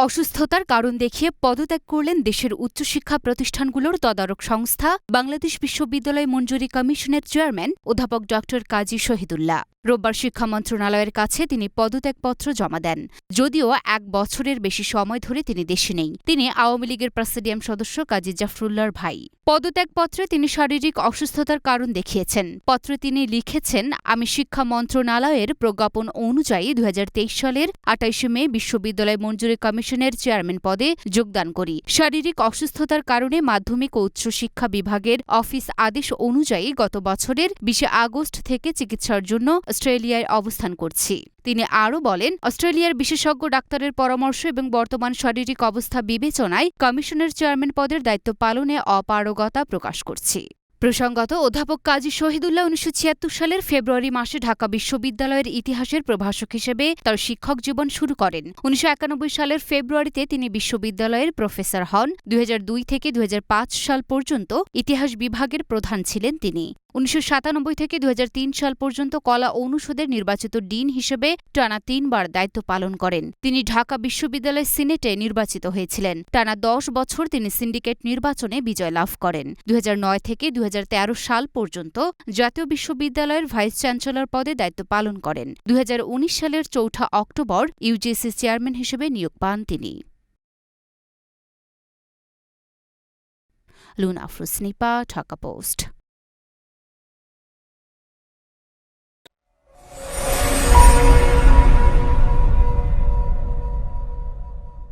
অসুস্থতার কারণ দেখিয়ে পদত্যাগ করলেন দেশের উচ্চশিক্ষা প্রতিষ্ঠানগুলোর তদারক সংস্থা বাংলাদেশ বিশ্ববিদ্যালয় মঞ্জুরি কমিশনের চেয়ারম্যান অধ্যাপক ড কাজী শহীদুল্লাহ। রোববার শিক্ষা মন্ত্রণালয়ের কাছে তিনি পদত্যাগপত্র জমা দেন। যদিও ১ বছরের বেশি সময় ধরে তিনি দেশে নেই। তিনি আওয়ামী লীগের প্রেসিডিয়াম সদস্য কাজী জাফরুল্লাহর ভাই। পদত্যাগপত্রে তিনি শারীরিক অসুস্থতার কারণ দেখিয়েছেন। পত্রে তিনি লিখেছেন, আমি শিক্ষা মন্ত্রণালয়ের প্রজ্ঞাপন অনুযায়ী ২০২৩ সালের ২৮ মে বিশ্ববিদ্যালয় মঞ্জুরি কমিশনের চেয়ারম্যান পদে যোগদান করি। শারীরিক অসুস্থতার কারণে মাধ্যমিক ও উচ্চশিক্ষা বিভাগের অফিস আদেশ অনুযায়ী গত বছরের ২০ আগস্ট থেকে চিকিৎসার জন্য অস্ট্রেলিয়ায় অবস্থান করছি। তিনি আরও বলেন, অস্ট্রেলিয়ার বিশেষজ্ঞ ডাক্তারের পরামর্শ এবং বর্তমান শারীরিক অবস্থা বিবেচনায় কমিশনের চেয়ারম্যান পদের দায়িত্ব পালনে অপারগতা প্রকাশ করছি। প্রসঙ্গত, অধ্যাপক কাজী শহীদুল্লাহ ১৯৭৬ সালের ফেব্রুয়ারি মাসে ঢাকা বিশ্ববিদ্যালয়ের ইতিহাসের প্রভাষক হিসেবে তার শিক্ষক জীবন শুরু করেন। ১৯৯১ সালের ফেব্রুয়ারিতে তিনি বিশ্ববিদ্যালয়ের প্রফেসর হন। ২০০২ থেকে ২০০৫ সাল পর্যন্ত ইতিহাস বিভাগের প্রধান ছিলেন তিনি। ১৯৯৭ থেকে ২০০৩ সাল পর্যন্ত কলা অনুষদের নির্বাচিত ডিন হিসেবে টানা ৩ বার দায়িত্ব পালন করেন। তিনি ঢাকা বিশ্ববিদ্যালয় সিনেটে নির্বাচিত হয়েছিলেন। টানা ১০ বছর তিনি সিন্ডিকেট নির্বাচনে বিজয় লাভ করেন। ২০০৯ থেকে ২০১৩ সাল পর্যন্ত জাতীয় বিশ্ববিদ্যালয়ের ভাইস চ্যান্সেলর পদে দায়িত্ব পালন করেন। ২০১৯ সালের ৪ অক্টোবর ইউজিসি চেয়ারম্যান হিসেবে নিয়োগ পান তিনি। লুনা আফরোজ নিপা, ঢাকা পোস্ট।